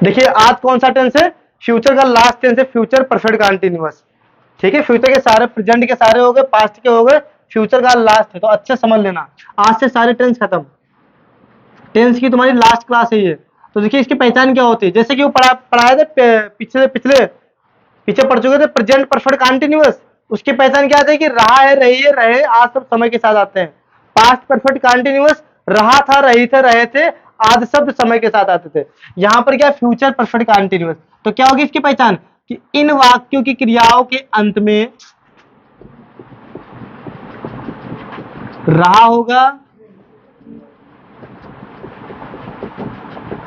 देखिए आज कौन सा टेंस है, फ्यूचर का लास्ट टेंस है फ्यूचर परफेक्ट कंटिन्यूअस। ठीक है, फ्यूचर के सारे, प्रेजेंट के सारे हो गए, पास्ट के हो गए, फ्यूचर का लास्ट है, तो अच्छे समझ लेना। आज से सारे टेंस खत्म, टेंस की तुम्हारी लास्ट क्लास है ये। तो देखिए इसकी पहचान क्या होती है, जैसे कि वो पढ़ाए थे पिछले पिछले पीछे पढ़ चुके थे प्रेजेंट परफेक्ट कंटिन्यूअस। उसकी पहचान क्या आती है कि रहा है, रही है, रहे, आज सब समय के साथ आते हैं। पास्ट परफेक्ट कंटिन्यूअस, रहा था, रही थे, रहे थे, आज शब्द समय के साथ आते थे। यहां पर क्या, फ्यूचर परफेक्ट कंटिन्यूअस। तो क्या होगी इसकी पहचान कि इन वाक्यों की क्रियाओं के अंत में रहा होगा,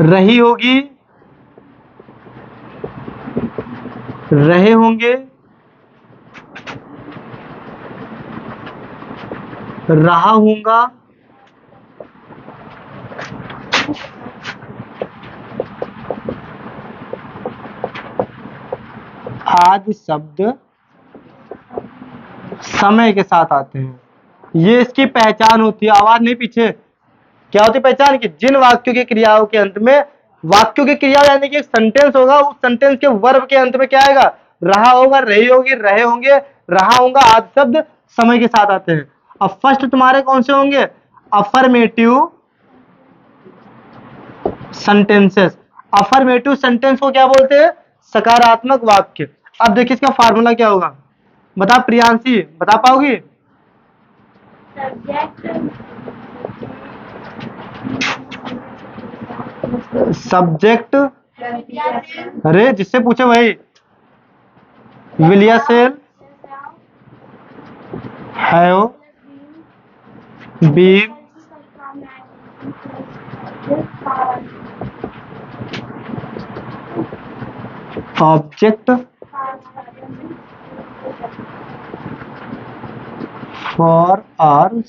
रही होगी, रहे होंगे, रहा हूंगा, आदि शब्द समय के साथ आते हैं। ये इसकी पहचान होती है। आवाज नहीं पीछे। क्या होती है पहचान की, जिन वाक्यों की क्रियाओं के अंत में, वाक्यों की क्रिया यानी कि एक सेंटेंस होगा, उस सेंटेंस के वर्ब के अंत में क्या आएगा, रहा होगा, रही होगी, रहे होंगे, रहा होगा, आदि शब्द समय के साथ आते हैं। अब फर्स्ट तुम्हारे कौन से होंगे, अफर्मेटिव सेंटेंसेस। अफर्मेटिव सेंटेंस को क्या बोलते हैं, सकारात्मक वाक्य। अब देखिए इसका फार्मूला क्या होगा, बता प्रियांशी, बता पाओगी? सब्जेक्ट, अरे जिससे पूछे वही, विलिया cell, have, been, object, for are,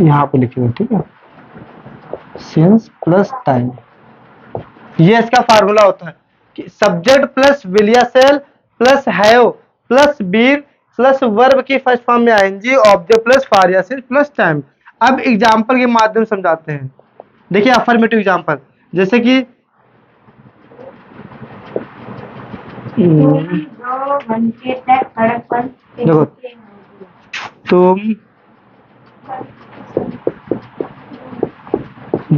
यहां पे लिखेंगे, ठीक है, सिंस प्लस टाइम। ये इसका फार्मूला होता है कि subject plus विलिया cell plus have plus been plus verb की फर्स्ट फॉर्म में आएंगी, ऑब्जेक्ट प्लस फारियासिस प्लस टाइम। अब एग्जांपल के माध्यम से समझाते हैं। देखिए अफर्मेटिव एग्जांपल, जैसे कि 2 घंटे तक सड़क पर देखो, तुम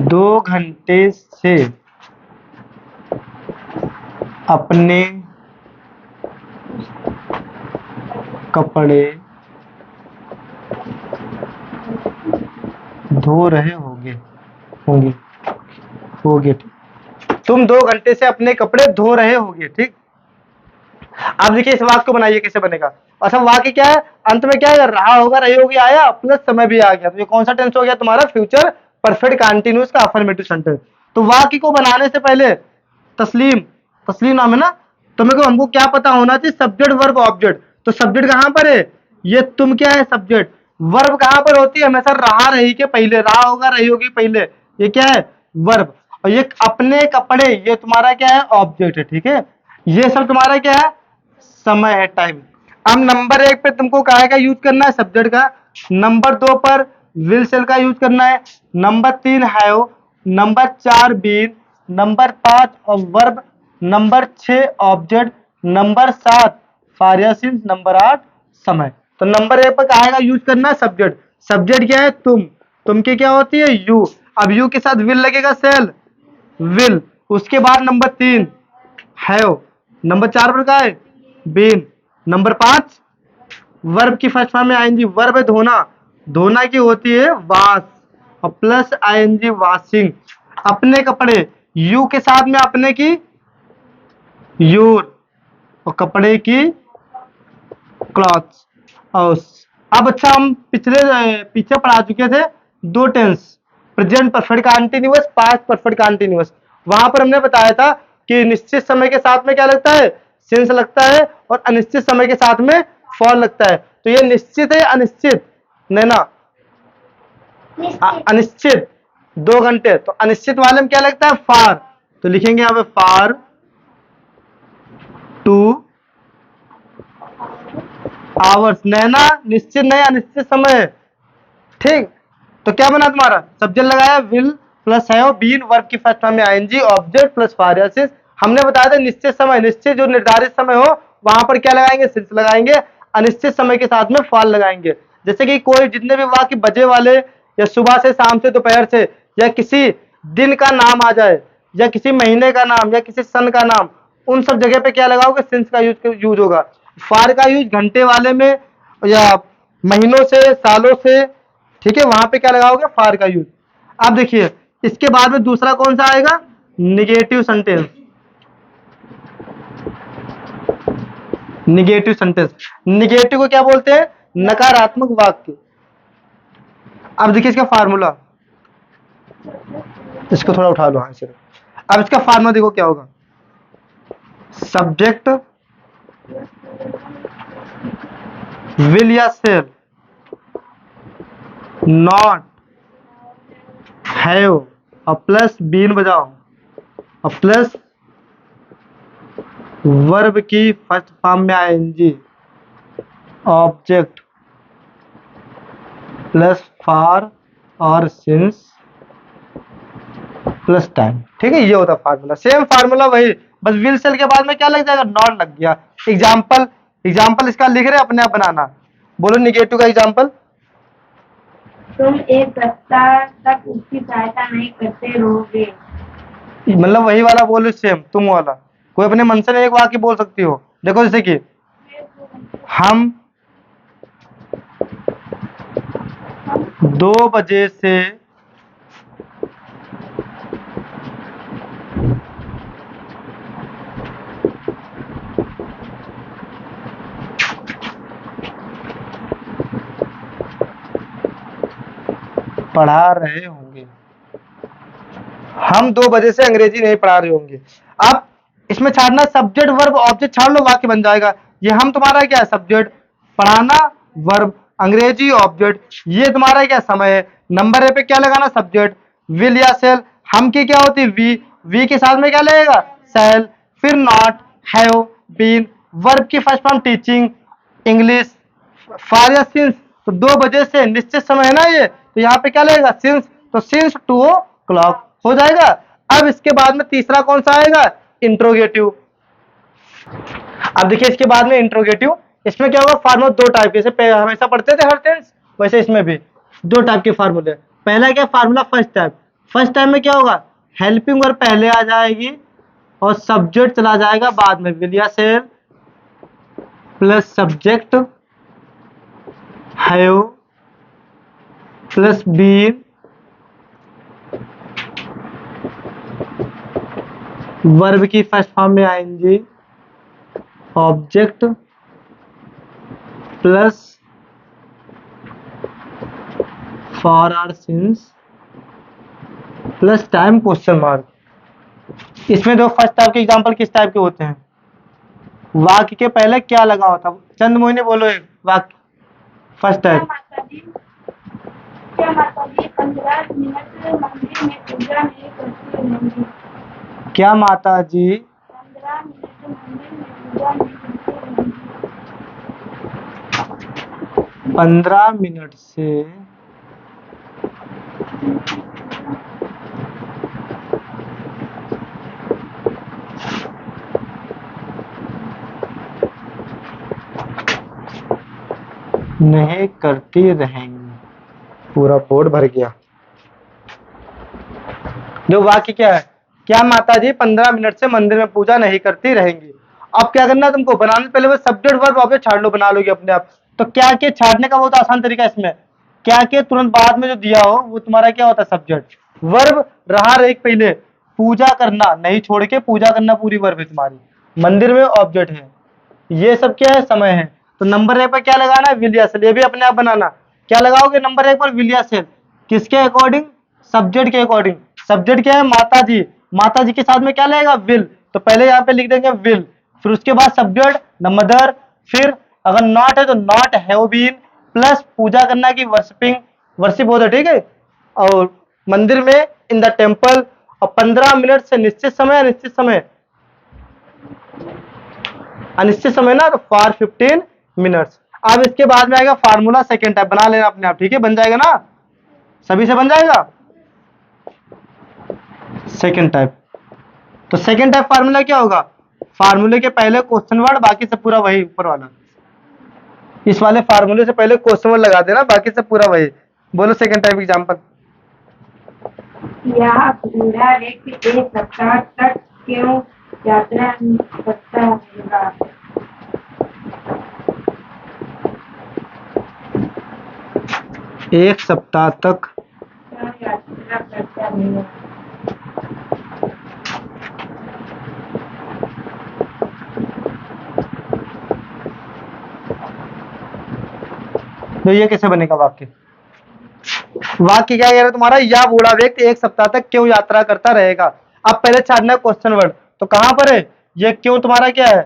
2 घंटे से अपने कपड़े धो रहे होंगे होंगे होगे तुम 2 घंटे से अपने कपड़े धो रहे होंगे, ठीक। अब देखिए इस वाक्य को बनाइए, कैसे बनेगा। अच्छा वाक्य क्या है, अंत में क्या है, रहा होगा, रही होगी आया, प्लस समय भी आ गया, तो ये कौन सा टेंस हो गया तुम्हारा, फ्यूचर परफेक्ट कंटीन्यूअस का अफर्मेटिव सेंटेंस। तो वाक्य को बनाने से पहले तस्लीम, तस्लीम नाम है ना, तो मेरे को, हमको क्या पता होना चाहिए, सब्जेक्ट वर्ब ऑब्जेक्ट। तो सब्जेक्ट कहां पर है, ये तुम क्या है सब्जेक्ट, वर्ब कहां पर होती है, हमेशा रहा रही के पहले, रहा होगा रही होगी पहले, ये क्या है वर्ब। और ये अपने कपड़े, ये तुम्हारा क्या है ऑब्जेक्ट है, ठीक है। ये सब तुम्हारा क्या है, समय है, टाइम। अब नंबर 1 पे तुमको काय का यूज करना है, सब्जेक्ट का। नंबर 2 पर विल सेल का यूज करना है। Number 3 have, number 4 been, number 5 verb, number 6 object, number 7 फारियासिन, number 8 समय। तो नंबर 1 पर काय का यूज करना है, सब्जेक्ट। सब्जेक्ट क्या है, तुम की क्या होती है, यू। अब यू के साथ विल लगेगा, सेल, विल। उसके बाद नंबर 3 हैव, नंबर 4 पर का है बीन, नंबर 5 वर्ब की फर्स्ट फॉर्म में आईएनजी, वर्ब है धोना, धोना की होती है वाश, और प्लस आईएनजी वाशिंग। अपने कपड़े, यू के साथ में अपने की यूर, और कपड़े की क्लॉथ्स। और अब अच्छा हम पीछे पढ़ा चुके थे 2 tense, present perfect continuous, past perfect continuous. वहां पर हमने बताया था कि निश्चित समय के साथ में क्या लगता है, सिंस लगता है, और अनिश्चित समय के साथ में फॉर लगता है। तो ये निश्चित है अनिश्चित, नैना अनिश्चित 2 घंटे, तो अनिश्चित वाले में क्या लगता है, फार। तो लिखेंगे यहाँ पे फार 2 आवर्स। नैना निश्चित नहीं अनिश्चित समय है, ठीक। तो क्या बना तुम्हारा, सब्जेक्ट लगाया will, plus have been verb की फर्स्ट फॉर्म में ING object plus for since. हमने बताया था निश्चित समय, निश्चित जो निर्धारित समय हो वहां पर क्या लगाएंगे, सिंस लगाएंगे, अनिश्चित समय के साथ में फार लगाएंगे। जैसे कि कोई जितने भी वाक्य बजे वाले या सुबह से शाम से दोपहर से या किसी दिन का नाम आ जाए या किसी महीने का नाम या किसी सन का नाम, उन सब जगह पे क्या लगाओगे, सिंस का यूज होगा। फार का यूज घंटे वाले में या महीनों से, सालों से, ठीक है, वहां पे क्या लगाओगे, फार का यूज। अब देखिए इसके बाद में दूसरा कौन सा आएगा, negative sentence. Negative sentence, negative को क्या बोलते हैं, नकारात्मक वाक्य। अब देखिए इसका फार्मूला, इसको थोड़ा उठा लो, हाँ इसे। अब इसका फार्मूला देखो क्या होगा, सब्जेक्ट विल या शेल नॉट हैव और प्लस बीन बजाओ और प्लस वर्ब की फर्स्ट फॉर्म में आईएनजी ऑब्जेक्ट प्लस फार और सिंस प्लस टाइम। ठीक है, ये होता फार्मूला, सेम फार्मूला वही, बस विल सेल के बाद में क्या लग जाएगा, नॉट लग गया। एग्जाम्पल, एग्जाम्पल इसका लिख रहे अपने आप बनाना। बोलो निगेटिव का एग्जाम्पल। तुम एक सप्ताह तक उसकी सहायता नहीं करते रहोगे। मतलब वही वाला बोलो, सेम तुम वाला, कोई अपने मन से एक वाक्य बोल सकती हो। देखो जैसे कि हम 2 बजे से पढ़ा रहे होंगे, हम 2 बजे से अंग्रेजी नहीं पढ़ा रहे होंगे। अब इसमें छाड़ना सब्जेक्ट वर्ब ऑब्जेक्ट, छाड़ लो, वाक्य बन जाएगा। ये हम तुम्हारा क्या है, सब्जेक्ट, पढ़ाना वर्ब, अंग्रेजी ऑब्जेक्ट, ये तुम्हारा क्या समय है। नंबर ए पे क्या लगाना, सब्जेक्ट, विल या सेल, हम की क्या होती है, वी के साथ में क्या लगेगा, सेल, फिर नॉट, हैव, बीन, वर्ब की फर्स्ट फॉर्म टीचिंग, इंग्लिश, फार या सिंस। तो 2 बजे से निश्चित समय है ना ये, तो यहाँ पे क्या लगेगा, सिंस, तो सिंस 2 o'clock हो जाएगा। अब इसके बाद में तीसरा कौन सा आएगा, इंट्रोगेटिव। अब देखिए इसके बाद में इंट्रोगेटिव, इसमें क्या होगा, फार्मूला 2 टाइप के, जैसे हमेशा पढ़ते थे हर टेंस, वैसे इसमें भी 2 टाइप के फार्मूले। पहला क्या formula, first type, first time में क्या होगा, हेल्पिंग वर्ब पहले आ जाएगी और सब्जेक्ट चला जाएगा बाद में, विल या shall plus subject have plus been verb की फर्स्ट फॉर्म में आएंगे object plus for or since plus time question mark. इसमें दो फर्स्ट टाइप के एग्जांपल किस टाइप के होते हैं, वाक्य के पहले क्या लगा होता है, चंद मोहिनी बोलो एक वाक्य फर्स्ट टाइप। क्या माता जी 15 मिनट मंदिर में पूजा नहीं करती रहेंगी। क्या माता जी 15 मिनट मंदिर में पूजा नहीं करती रहेंगी। 15 मिनट से नहीं करती रहेंगी। पूरा बोर्ड भर गया। जो वाक्य क्या है, क्या माता जी 15 मिनट से मंदिर में पूजा नहीं करती रहेंगी। अब क्या करना है तुमको, बनाने से पहले वो सब्जेक्ट वर्ब ऑब्जेक्ट छाड़ लो, बना लोगे अपने आप। तो क्या के छाड़ने का बहुत आसान तरीका है इसमें, क्या के तुरंत बाद में जो दिया हो वो तुम्हारा क्या होता है, सब्जेक्ट। वर्ब रहा एक पहले, पूजा करना नहीं छोड़ के, पूजा करना पूरी वर्ब है तुम्हारी, मंदिर में ऑब्जेक्ट है, ये सब क्या है, समय है। तो नंबर 1 पर क्या लगाना है, विल या सेल, ये भी अपने आप बनाना। क्या लगाओगे नंबर 1 पर, विल या सेल, किसके अकॉर्डिंग, सब्जेक्ट के अकॉर्डिंग। सब्जेक्ट क्या है, माता जी, माता जी के साथ में क्या लगेगा, विल, तो पहले यहाँ पे लिख देंगे विल, फिर उसके बाद सब्जेक्ट द मदर, फिर अगर नॉट है तो नॉट हैव बीन प्लस पूजा करना की वर्शिपिंग, वर्शिप होता है, ठीक है, और मंदिर में इन द टेम्पल, और 15 मिनट से निश्चित समय, अनिश्चित समय, अनिश्चित समय ना, तो फॉर 15 मिनट्स। अब इसके बाद में आएगा फार्मूला सेकेंड टाइप, बना लेना अपने आप, ठीक है, बन जाएगा ना, सभी से बन जाएगा। Second type. तो सेकेंड टाइप फार्मूला क्या होगा? फार्मूले के पहले क्वेश्चन वर्ड, बाकी सब पूरा वही ऊपर वाला। इस वाले फार्मूले से पहले क्वेश्चन वर्ड लगा देना, बाकी सब पूरा वही। बोलो सेकेंड टाइप एग्जांपल। यह बूढ़ा व्यक्ति 1 सप्ताह तक क्यों यात्रा करता रहेगा? 1 सप्ताह तक क्यों यात्रा करता रहेगा? तो ये कैसे बनेगा वाक्य? वाक्य क्या कह रहा है तुम्हारा? यह बूढ़ा व्यक्ति 1 सप्ताह तक क्यों यात्रा करता रहेगा। अब पहले छाड़ना है क्वेश्चन वर्ड, तो कहां पर है? ये क्यों तुम्हारा क्या है?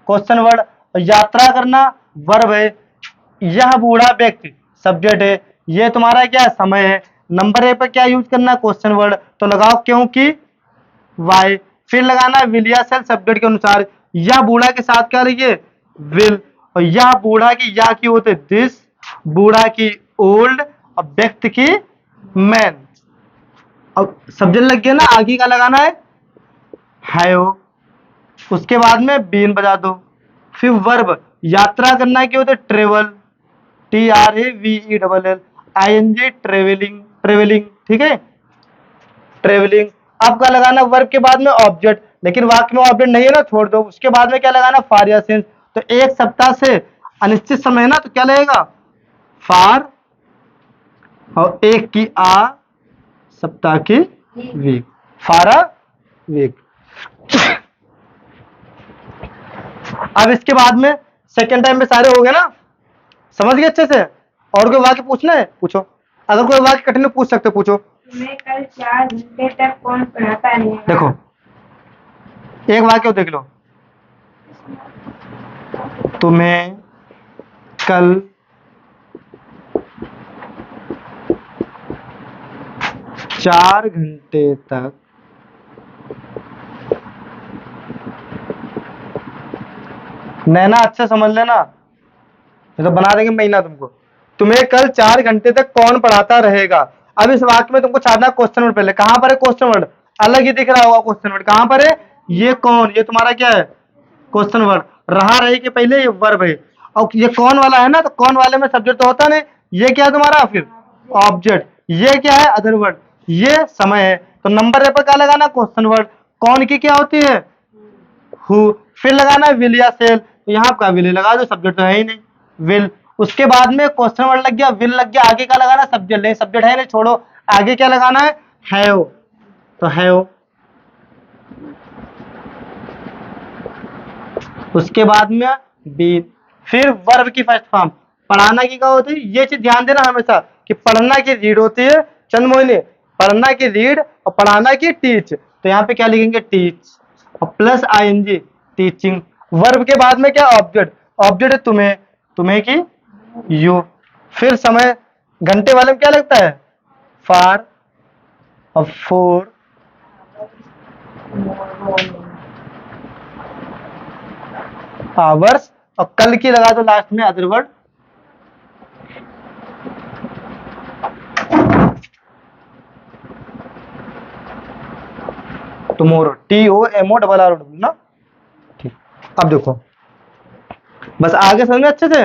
Question word. यात्रा करना वर्ब है, यह बूढ़ा व्यक्ति सब्जेक्ट है, ये तुम्हारा क्या है? समय है। नंबर ए पर क्या यूज करना है? Question word. तो लगाओ क्योंकि वाई, फिर लगाना है विल या सेल सब्जेक्ट के अनुसार। यह बूढ़ा के साथ क्या लिखिए? विल। और यह बूढ़ा की या की होते दिस, बूढ़ा की ओल्ड, और व्यक्ति की मैन। अब सब्जेक्ट लग गया ना, आगे का लगाना है हैव, उसके बाद में बीन बजा दो। फिर वर्ब, यात्रा करना क्या होते? Travel, TRAVELL, ING travelling, travelling, ठीक है, ट्रेवलिंग। आपका लगाना वर्ब के बाद में ऑब्जेक्ट, लेकिन वाक्य में ऑब्जेक्ट नहीं है ना, छोड़ दो। उसके बाद में क्या लगाना? फार या सिंस। तो 1 सप्ताह से अनिश्चित समय है ना, तो क्या लगेगा? फार, और 1 की आ, सप्ताह की वीक, फारा वीक। अब इसके बाद में सेकेंड टाइम में सारे हो गए ना, समझ गए अच्छे से? और कोई वाक्य पूछना है? पूछो। अगर कोई वाक्य कठिन पूछ सकते हो, पूछो। तुम्हें कल 4 घंटे तक कौन पढ़ाता रहेगा? देखो एक वाक्य देख लो। तुम्हें कल 4 घंटे तक नैना अच्छे समझ लेना, नहीं तो बना देंगे महीना तुमको। तुम्हें कल 4 घंटे तक कौन पढ़ाता रहेगा। अब इस वाक्य में तुमको छाड़ना क्वेश्चन वर्ड। पहले कहां पर है क्वेश्चन वर्ड? अलग ही दिख रहा होगा क्वेश्चन वर्ड। कहां पर है? ये कौन, ये तुम्हारा क्या है? Question word. रहा रही के पहले ये वर्ब है, और ये कौन वाला है ना, तो कौन वाले में सब्जेक्ट तो होता नहीं। ये क्या है तुम्हारा? फिर ऑब्जेक्ट। ये क्या है? Other word. ये समय है। तो नंबर ए पर क्या लगाना? Question word. कौन की क्या होती है? हु। फिर लगाना है विल या सेल, तो यहाँ आपका विल लगा दो, सब्जेक्ट तो है ही नहीं, विल। उसके बाद में क्वेश्चन वर्ड लग गया, विल लग गया, आगे क्या लगाना? सब्जेक्ट। नहीं, सब्जेक्ट है नहीं, छोड़ो। आगे क्या लगाना है? हैव, तो हैव। उसके बाद में बीन। फिर वर्ब की फर्स्ट फॉर्म। पढ़ाना की क्या होती है? ये चीज ध्यान देना हमेशा कि पढ़ना की रीड होती है चंद्रमोहिनी, पढ़ना की रीड, और पढ़ाना की टीच। तो यहाँ पे क्या लिखेंगे? टीच, और प्लस ING टीचिंग। वर्ब के बाद में क्या? ऑब्जेक्ट। ऑब्जेक्ट है तुम्हें, तुम्हें की यू। फिर समय, घंटे वाले में क्या लगता है? फार, और फोर, आवर्स, और कल की लगा दो लास्ट में अदर वर्ड। टुमारो, TOMORRO ना, ठीक। अब देखो, बस आगे समझ में अच्छे से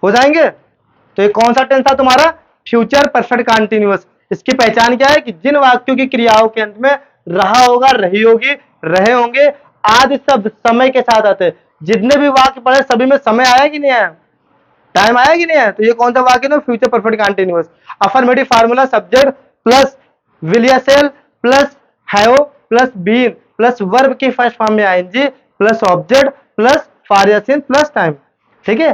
हो जाएंगे। तो ये कौन सा टेंस था तुम्हारा? Future perfect continuous. इसकी पहचान क्या है? कि जिन वाक्यों की क्रियाओं के अंत में रहा होगा, रही होगी, रहे होंगे, आदि शब्द समय के साथ आते हैं। जितने भी वाक्य पढ़े सभी में समय आया कि नहीं आया? टाइम आया कि नहीं आया? तो ये कौन सा वाक्य है? Future perfect continuous. Affirmative formula subject plus will या shall plus have plus been plus verb की फर्स्ट फॉर्म में ING प्लस ऑब्जेक्ट प्लस फार या सिंस प्लस टाइम। ठीक है,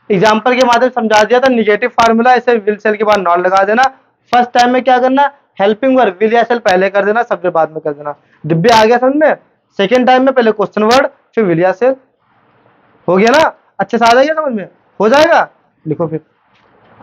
एग्जाम्पल के माध्यम से समझा दिया था। निगेटिव फार्मूला ऐसे विल सेल के बाद नॉट लगा देना। फर्स्ट टाइम में क्या करना? हेल्पिंग वर्ब विल या सेल पहले कर देना, सब्जेक्ट बाद में कर देना। डिब्बे आ गया समझ में? सेकेंड टाइम में पहले क्वेश्चन वर्ड, फिर विल या सेल। हो गया ना? अच्छे से आ जाएगा समझ में? हो जाएगा? लिखो फिर।